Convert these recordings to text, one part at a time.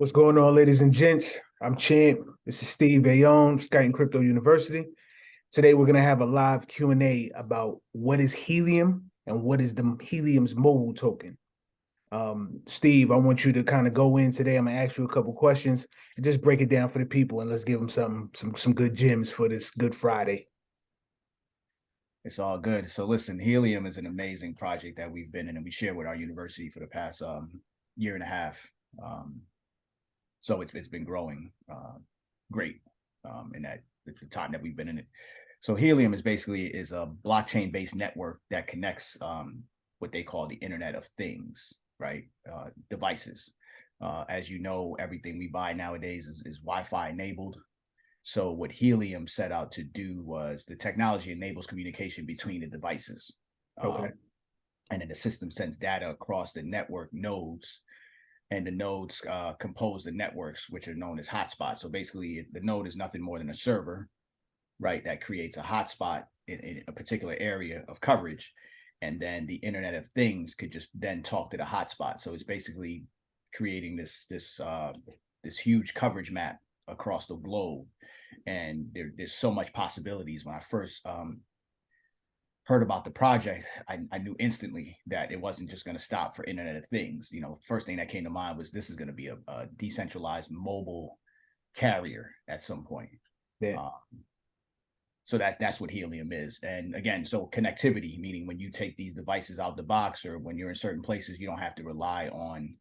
What's going on, ladies and gents? I'm Champ. This is Steve Ayon, Skype and Crypto University. Today, we're going to have a live Q&A about what is Helium and what is the Helium's mobile token. Steve, I want you to kind of go in today. I'm going to ask you a couple questions and just break it down for the people, and let's give them some good gems for this Good Friday. It's all good. So listen, Helium is an amazing project that we've been in and we share with our university for the past year and a half. So it's been growing great in the time that we've been in it. So Helium is a blockchain-based network that connects what they call the Internet of Things, right? Devices. As you know, everything we buy nowadays is Wi-Fi enabled. So what Helium set out to do was the technology enables communication between the devices. Okay. And then the system sends data across the network nodes, and the nodes compose the networks, which are known as hotspots. So basically, the node is nothing more than a server, right, that creates a hotspot in a particular area of coverage. And then the Internet of Things could just then talk to the hotspot. So it's basically creating this huge coverage map across the globe. And there's so much possibilities. When I first heard about the project, I knew instantly that it wasn't just going to stop for Internet of Things. You know, first thing that came to mind was this is going to be a decentralized mobile carrier at some point. Yeah. So that's what Helium is. And again, so connectivity, meaning when you take these devices out the box or when you're in certain places, you don't have to rely on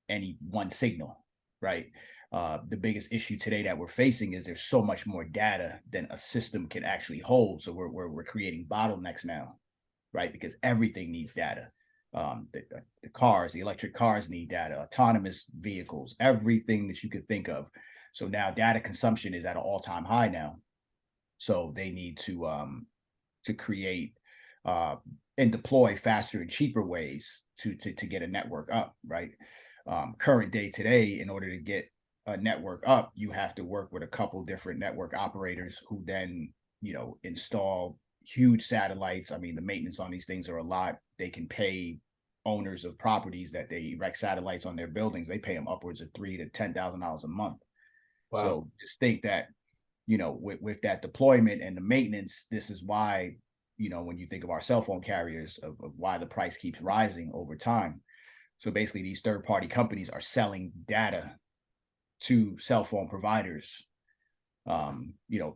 any one signal, right? The biggest issue today that we're facing is there's so much more data than a system can actually hold. So we're creating bottlenecks now, right? Because everything needs data. The electric cars need data, autonomous vehicles, everything that you could think of. So now data consumption is at an all-time high now. So they need to create and deploy faster and cheaper ways to get a network up, right? Current day today, in order to get a network up, you have to work with a couple different network operators who then, install huge satellites. I mean, the maintenance on these things are a lot. They can pay owners of properties that they erect satellites on their buildings. They pay them upwards of $3,000 to $10,000 a month. Wow. So just think that, with that deployment and the maintenance, this is why, when you think of our cell phone carriers, of why the price keeps rising over time. So basically, these third-party companies are selling data to cell phone providers,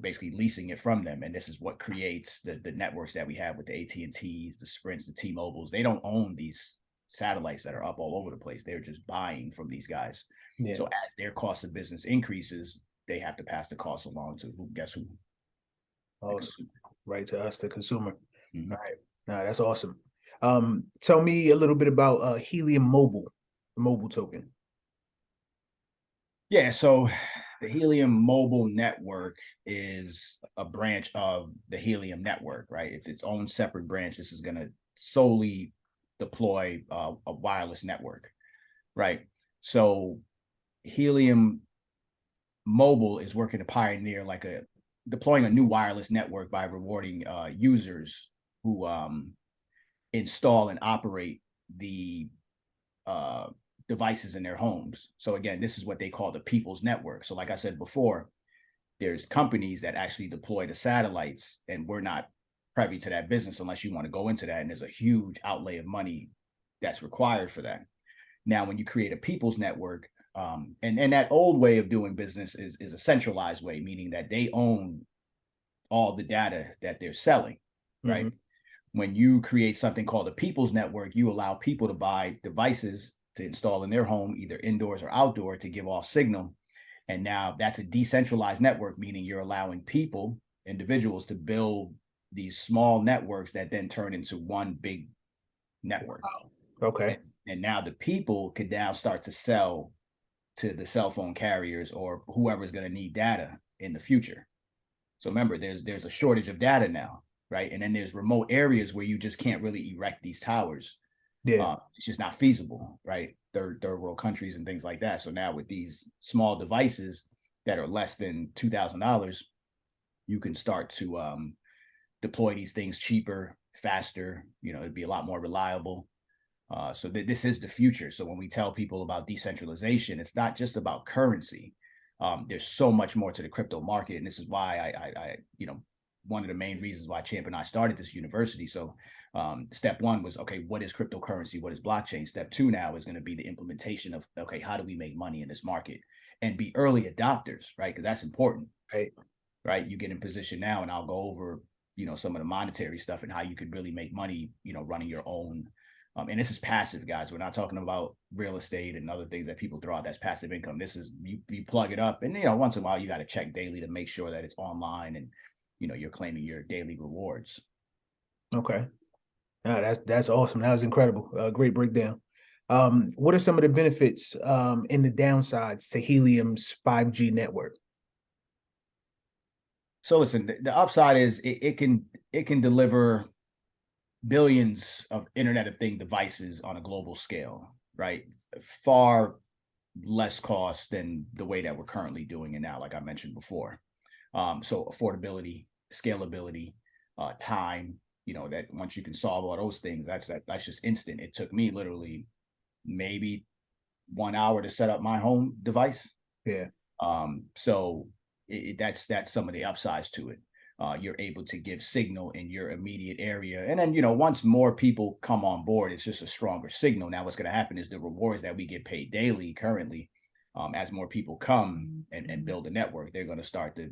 basically leasing it from them. And this is what creates the networks that we have with the AT&Ts, the Sprints, the T-Mobiles. They don't own these satellites that are up all over the place. They're just buying from these guys. Yeah. So as their cost of business increases, they have to pass the cost along to guess who? Awesome. Right, to us, the consumer. Mm-hmm. All right. No, that's awesome. Tell me a little bit about Helium Mobile, the mobile token. Yeah, so the Helium Mobile Network is a branch of the Helium Network, right? It's its own separate branch. This is going to solely deploy a wireless network, right? So Helium Mobile is working to pioneer deploying a new wireless network by rewarding users who install and operate the devices in their homes. So again, this is what they call the people's network. So like I said before, there's companies that actually deploy the satellites, and we're not privy to that business unless you want to go into that. And there's a huge outlay of money that's required for that. Now, when you create a people's network, and that old way of doing business is a centralized way, meaning that they own all the data that they're selling, right? Mm-hmm. When you create something called a people's network, you allow people to buy devices to install in their home, either indoors or outdoor, to give off signal. And now that's a decentralized network, meaning you're allowing people, individuals, to build these small networks that then turn into one big network. Wow. Okay. And now the people could now start to sell to the cell phone carriers or whoever's going to need data in the future. So remember, there's a shortage of data now, right? And then there's remote areas where you just can't really erect these towers. Yeah, it's just not feasible, right? Third world countries and things like that. So now with these small devices that are less than $2,000, you can start to deploy these things cheaper, faster. It'd be a lot more reliable. So this is the future. So when we tell people about decentralization, it's not just about currency. There's so much more to the crypto market, and this is why I one of the main reasons why Champ and I started this university. So step one was, okay, what is cryptocurrency? What is blockchain? Step two now is going to be the implementation of, okay, how do we make money in this market and be early adopters, right? Because that's important, right? You get in position now, and I'll go over, some of the monetary stuff and how you could really make money, running your own. And this is passive, guys. We're not talking about real estate and other things that people throw out. That's passive income. This is you plug it up, and once in a while you got to check daily to make sure that it's online and you're claiming your daily rewards. Okay. That's awesome. That was incredible. Great breakdown. What are some of the benefits and the downsides to Helium's 5G network? So listen, the upside is it can deliver billions of Internet of Thing devices on a global scale, right? Far less cost than the way that we're currently doing it now, like I mentioned before. So affordability, scalability, time, that once you can solve all those things, that's just instant. It took me literally maybe 1 hour to set up my home device. Yeah. So that's some of the upsides to it. You're able to give signal in your immediate area. And then, once more people come on board, it's just a stronger signal. Now, what's going to happen is the rewards that we get paid daily currently, as more people come and build a network, they're going to start to,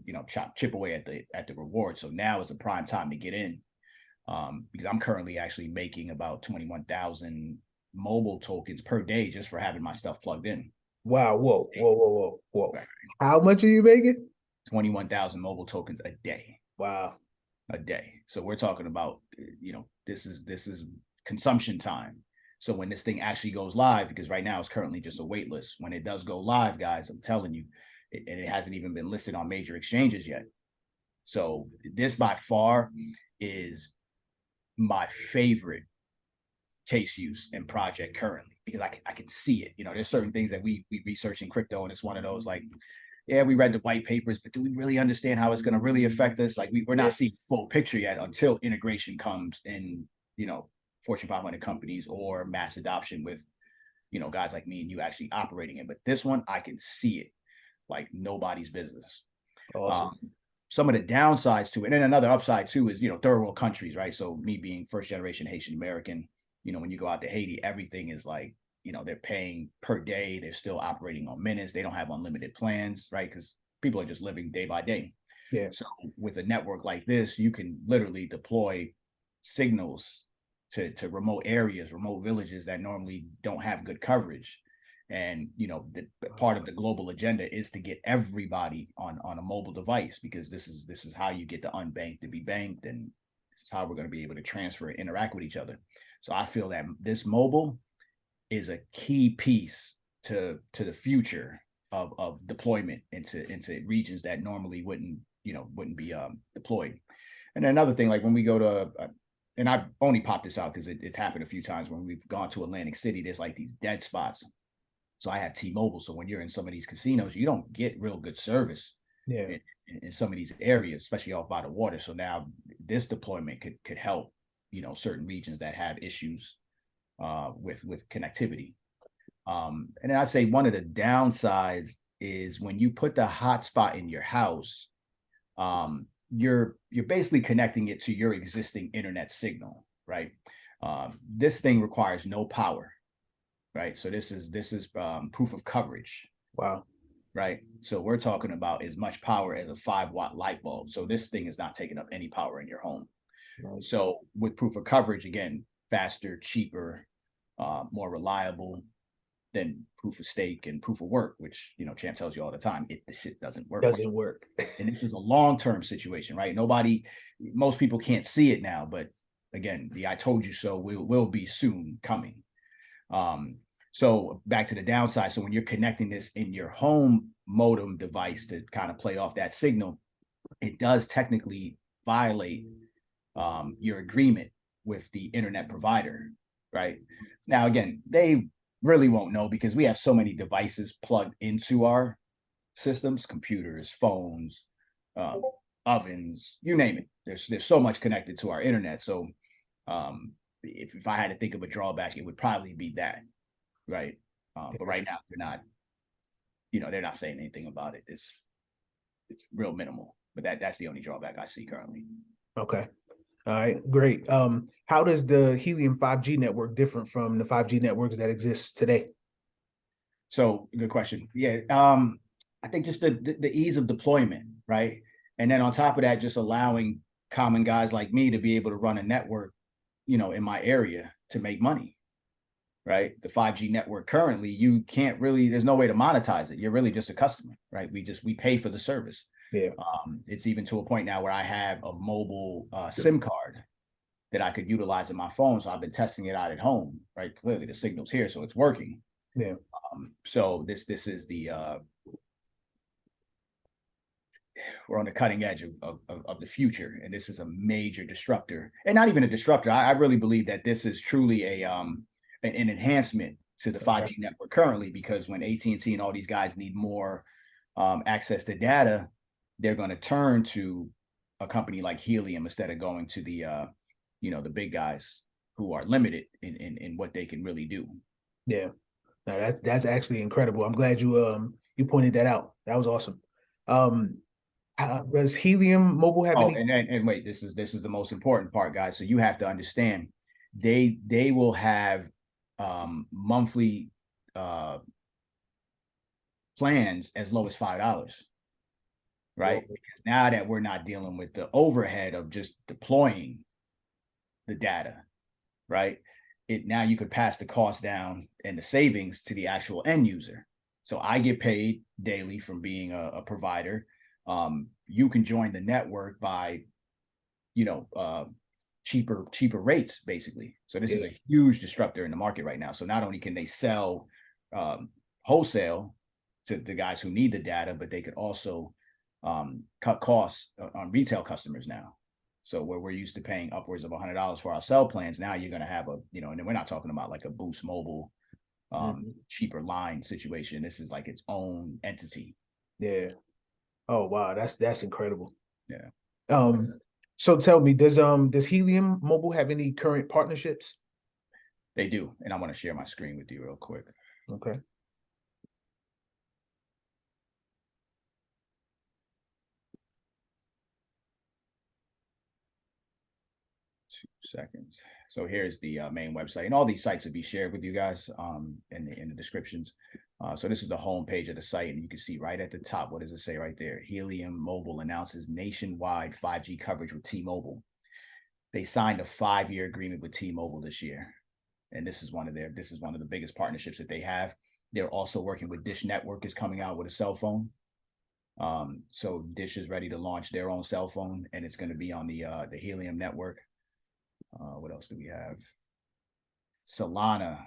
chip away at the reward. So now is a prime time to get in, because I'm currently actually making about 21,000 mobile tokens per day just for having my stuff plugged in. Wow. Whoa. Right. How much are you making? 21,000 mobile tokens a day. Wow. A day. So we're talking about, this is consumption time. So when this thing actually goes live, because right now it's currently just a wait list. When it does go live, guys, I'm telling you, and it hasn't even been listed on major exchanges yet. So this by far is my favorite case use and project currently, because I can see it. There's certain things that we research in crypto, and it's one of those like, yeah, we read the white papers, but do we really understand how it's going to really affect us? Like we're not seeing full picture yet until integration comes in, Fortune 500 companies or mass adoption with, guys like me and you actually operating it. But this one, I can see it like nobody's business. Awesome. Some of the downsides to it, and then another upside too is, third world countries, right? So me being first generation Haitian American, when you go out to Haiti, everything is like, they're paying per day. They're still operating on minutes. They don't have unlimited plans, right? Because people are just living day by day. Yeah. So with a network like this, you can literally deploy signals to remote areas, remote villages that normally don't have good coverage. And, the part of the global agenda is to get everybody on a mobile device, because this is how you get the unbanked to be banked. And this is how we're going to be able to transfer and interact with each other. So I feel that this mobile is a key piece to the future of deployment into regions that normally wouldn't be deployed. And another thing, like when we go to and I only popped this out because it's happened a few times when we've gone to Atlantic City, there's like these dead spots. So I have T-Mobile. So when you're in some of these casinos, you don't get real good service in some of these areas, especially off by the water. So now this deployment could help, certain regions that have issues with connectivity. And then I'd say one of the downsides is when you put the hotspot in your house, you're basically connecting it to your existing internet signal, right? This thing requires no power, right? So this is proof of coverage. Wow. Right. So we're talking about as much power as a 5-watt light bulb. So this thing is not taking up any power in your home. Nice. So with proof of coverage, again, faster, cheaper, more reliable than proof of stake and proof of work, which, Champ tells you all the time, the shit doesn't work. Doesn't work. And this is a long-term situation, right? Most people can't see it now, but again, the I told you so will be soon coming. So back to the downside. So when you're connecting this in your home modem device to kind of play off that signal, it does technically violate your agreement with the internet provider, right? Now, again, they really won't know because we have so many devices plugged into our systems, computers, phones, ovens, you name it. There's so much connected to our internet. So if I had to think of a drawback, it would probably be that, right? But right now they're not saying anything about it. It's real minimal, but that's the only drawback I see currently. Okay. All right, great. How does the Helium 5G network different from the 5G networks that exist today? So good question. Yeah. I think just the ease of deployment, right? And then on top of that, just allowing common guys like me to be able to run a network, in my area to make money, right? The 5G network currently, you can't really, there's no way to monetize it. You're really just a customer, right? We pay for the service. Yeah. It's even to a point now where I have a mobile SIM card that I could utilize in my phone. So I've been testing it out at home, right? Clearly the signal's here, so it's working. Yeah. So this is the we're on the cutting edge of the future, and this is a major disruptor, and not even a disruptor. I really believe that this is truly an enhancement to the 5G network currently, because when AT&T and all these guys need more access to data, they're going to turn to a company like Helium instead of going to the the big guys who are limited in what they can really do. Yeah. No, that's actually incredible. I'm glad you pointed that out. That was awesome. Does Helium Mobile have any? And wait, this is the most important part, guys. So you have to understand, they will have monthly plans as low as $5, right? Whoa. Because now that we're not dealing with the overhead of just deploying the data, right? Now you could pass the cost down and the savings to the actual end user. So I get paid daily from being a provider. You can join the network by, cheaper rates, basically. So this is a huge disruptor in the market right now. So not only can they sell wholesale to the guys who need the data, but they could also cut costs on retail customers now. So where we're used to paying upwards of $100 for our cell plans, now you're going to have and then we're not talking about like a Boost Mobile cheaper line situation. This is like its own entity. Yeah. Oh wow, that's incredible. Yeah. So tell me, does Helium Mobile have any current partnerships? They do, and I want to share my screen with you real quick. Okay. 2 seconds. So here's the main website, and all these sites will be shared with you guys in the descriptions. So this is the home page of the site, and you can see right at the top, what does it say right there? Helium Mobile announces nationwide 5G coverage with T-Mobile. They signed a 5-year agreement with T-Mobile this year, and this is one of the biggest partnerships that they have. They're also working with Dish Network, is coming out with a cell phone. So Dish is ready to launch their own cell phone, and it's going to be on the Helium network. What else do we have? Solana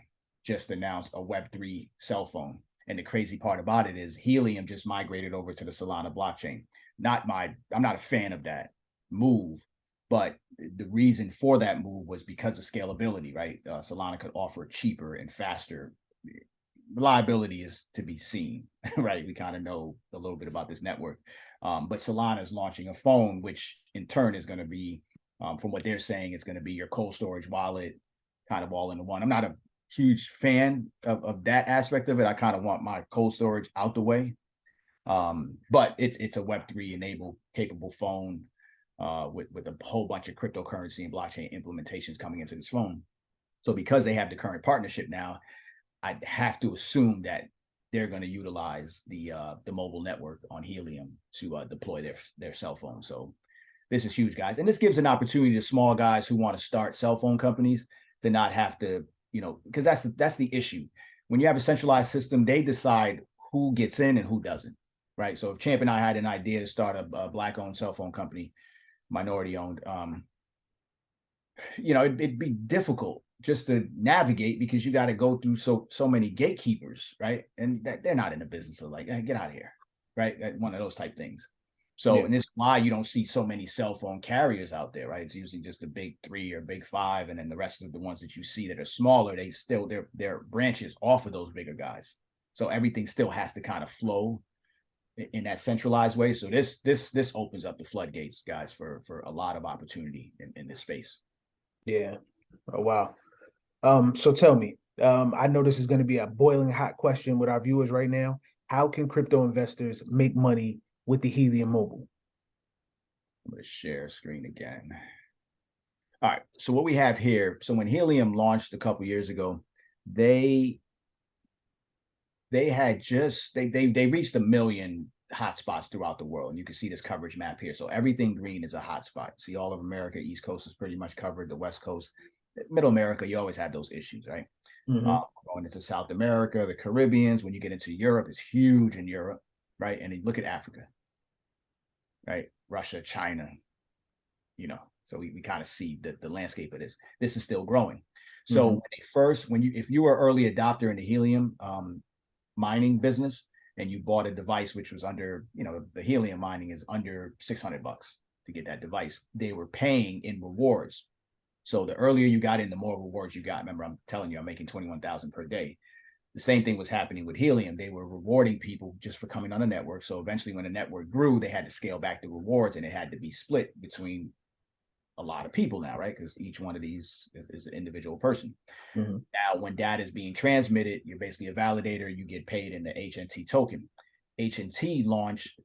just announced a Web3 cell phone. And the crazy part about it is Helium just migrated over to the Solana blockchain. I'm not a fan of that move, but the reason for that move was because of scalability, right? Solana could offer cheaper and faster. Reliability is to be seen, right? We kind of know a little bit about this network. But Solana is launching a phone, which in turn is going to be, from what they're saying, it's going to be your cold storage wallet, kind of all in one. I'm not a huge fan of that aspect of it. I kind of want my cold storage out the way. But it's a Web3 enabled capable phone with a whole bunch of cryptocurrency and blockchain implementations coming into this phone. So because they have the current partnership now, I'd have to assume that they're going to utilize the mobile network on Helium to deploy their cell phone. So this is huge, guys. And this gives an opportunity to small guys who want to start cell phone companies to not have to, because that's the issue. When you have a centralized system, they decide who gets in and who doesn't, right? So if Champ and I had an idea to start a Black-owned cell phone company, minority-owned, it'd be difficult just to navigate because you got to go through so many gatekeepers, right? And that they're not in the business of like, hey, get out of here, right? One of those type things. So, and this is why you don't see so many cell phone carriers out there, right? It's usually just the big 3 or big 5, and then the rest of the ones that you see that are smaller, they're branches off of those bigger guys. So everything still has to kind of flow in that centralized way. So this opens up the floodgates, guys, for a lot of opportunity in this space. Yeah. Oh, wow. So tell me, I know this is going to be a boiling hot question with our viewers right now. How can crypto investors make money with the Helium Mobile? I'm going to share screen again. All right. So what we have here, so when Helium launched a couple years ago, they had just they reached 1 million hotspots throughout the world. And you can see this coverage map here. So everything green is a hotspot. See, all of America, East Coast is pretty much covered, the West Coast, Middle America, you always have those issues, right? Going into South America, the Caribbeans, when you get into Europe, it's huge in Europe, right? And then look at Africa, right? Russia, China, so we kind of see the landscape of this. This is still growing. So when they first, if you were early adopter in the helium mining business and you bought a device which was under, the helium mining is under $600 to get that device, they were paying in rewards. So the earlier you got in, the more rewards you got. Remember, I'm telling you, I'm making 21,000 per day. The same thing was happening with Helium. They were rewarding people just for coming on the network. So eventually when the network grew, they had to scale back the rewards and it had to be split between a lot of people now, right? Because each one of these is an individual person. Now, when data is being transmitted, you're basically a validator. You get paid in the HNT token. HNT launched,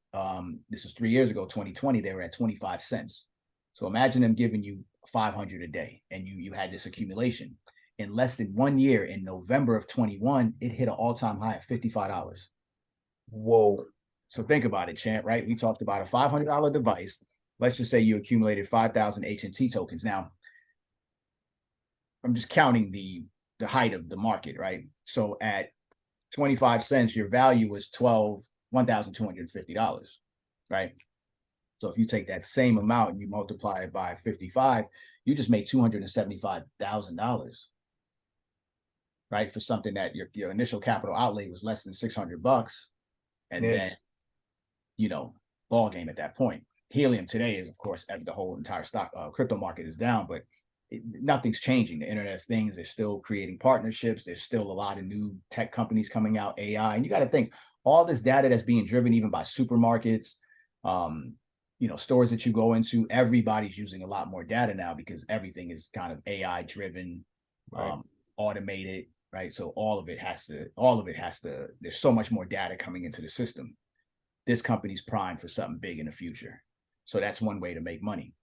this was 3 years ago, 2020, they were at 25 cents. So imagine them giving you 500 a day and you had this accumulation. In less than 1 year, in November of 21, it hit an all-time high of $55. Whoa. So think about it, champ, right? We talked about a $500 device. Let's just say you accumulated 5,000 HNT tokens. Now, I'm just counting the height of the market, right? So at 25 cents, your value was $1,250, right? So if you take that same amount and you multiply it by 55, you just made $275,000, right? For something that your initial capital outlay was less than $600, and then, ball game at that point. Helium today is, of course, the whole entire crypto market is down, but nothing's changing. The Internet of Things, they're still creating partnerships. There's still a lot of new tech companies coming out, AI, and you got to think all this data that's being driven even by supermarkets, stores that you go into. Everybody's using a lot more data now because everything is kind of AI driven, right. Automated, right? So all of it has to. There's so much more data coming into the system. This company's primed for something big in the future. So that's one way to make money.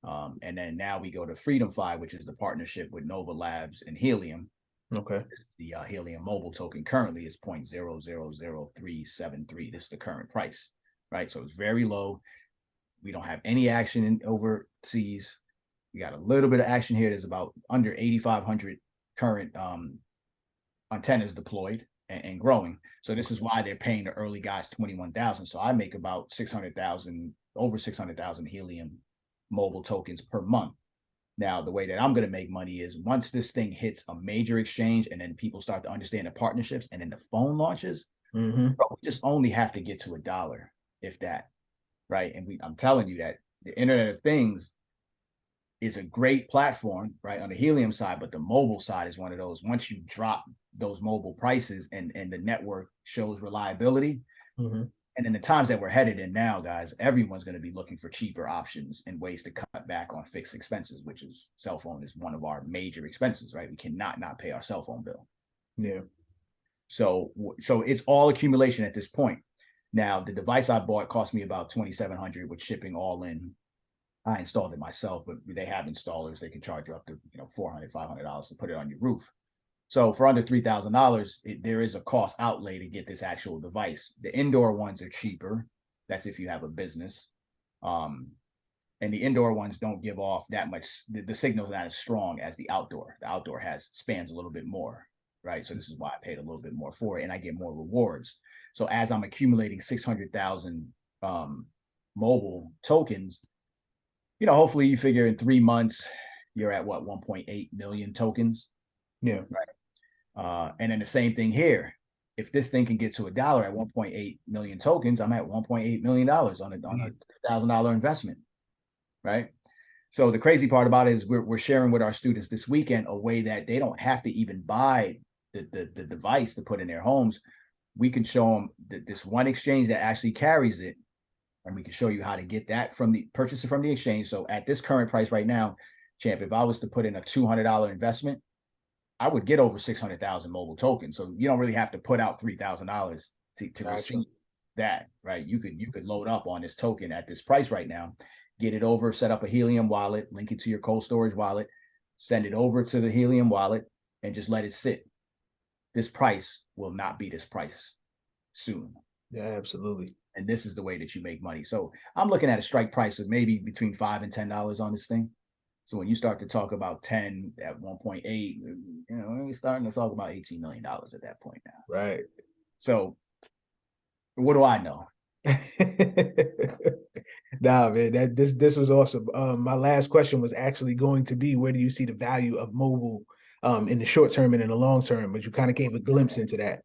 And then now we go to FreedomFi, which is the partnership with Nova Labs and Helium. Okay. The Helium Mobile token currently is 0.000373. This is the current price, right? So it's very low. We don't have any action overseas. We got a little bit of action here. There's about under 8,500 current antennas deployed and growing. So this is why they're paying the early guys 21,000. So I make about 600,000, over 600,000 Helium mobile tokens per month. Now, the way that I'm going to make money is once this thing hits a major exchange and then people start to understand the partnerships and then the phone launches, we just only have to get to $1, if that, right? And I'm telling you that the Internet of Things is a great platform, right, on the Helium side, but the mobile side is one of those. Once you drop those mobile prices and the network shows reliability, and in the times that we're headed in now, guys, everyone's going to be looking for cheaper options and ways to cut back on fixed expenses, which is cell phone is one of our major expenses, right? We cannot not pay our cell phone bill. Yeah. So it's all accumulation at this point. Now, the device I bought cost me about $2,700 with shipping all in. I installed it myself, but they have installers. They can charge you up to $400, $500 to put it on your roof. So for under $3,000, there is a cost outlay to get this actual device. The indoor ones are cheaper. That's if you have a business. And the indoor ones don't give off that much. The signal is not as strong as the outdoor. The outdoor spans a little bit more, right? So this is why I paid a little bit more for it, and I get more rewards. So as I'm accumulating 600,000 mobile tokens, hopefully you figure in 3 months, you're at what, 1.8 million tokens? Yeah. Right. And then the same thing here. If this thing can get to $1 at 1.8 million tokens, I'm at $1.8 million on a $1,000 investment. Right. So the crazy part about it is we're sharing with our students this weekend a way that they don't have to even buy the device to put in their homes. We can show them this one exchange that actually carries it. And we can show you how to get that purchase it from the exchange. So at this current price right now, champ, if I was to put in a $200 investment, I would get over 600,000 mobile tokens. So you don't really have to put out $3,000 to receive that, right? You could load up on this token at this price right now, get it over, set up a Helium wallet, link it to your cold storage wallet, send it over to the Helium wallet, and just let it sit. This price will not be this price soon. Yeah, absolutely. And this is the way that you make money. So I'm looking at a strike price of maybe between $5 and $10 on this thing. So when you start to talk about 10 at 1.8, you know, we're starting to talk about $18 million at that point now. Right. So what do I know? Nah, man, this was awesome. My last question was actually going to be, where do you see the value of mobile in the short term and in the long term? But you kind of gave a glimpse into that.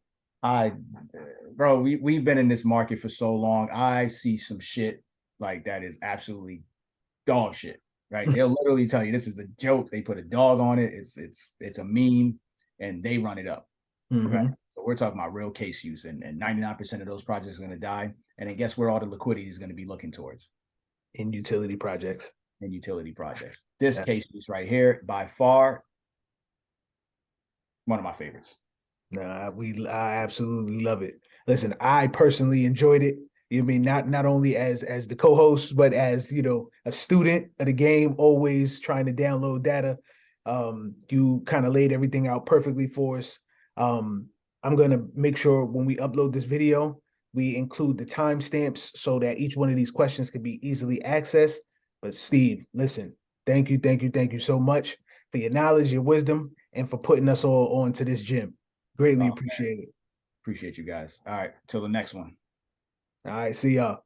Bro, we've been in this market for so long. I see some shit like that is absolutely dog shit. Right? They'll literally tell you this is a joke. They put a dog on it. It's a meme, and they run it up. Right? So we're talking about real case use, and 99% of those projects are going to die. And then guess where all the liquidity is going to be looking towards? In utility projects. In utility projects. This case use right here, by far, one of my favorites. Nah, I absolutely love it. Listen, I personally enjoyed it. You mean not only as the co-host, but as, you know, a student of the game, always trying to download data. You kind of laid everything out perfectly for us. I'm gonna make sure when we upload this video, we include the timestamps so that each one of these questions can be easily accessed. But Steve, listen, thank you so much for your knowledge, your wisdom, and for putting us all onto this gym. Greatly appreciate it. Appreciate you guys. All right, till the next one. All right, see y'all.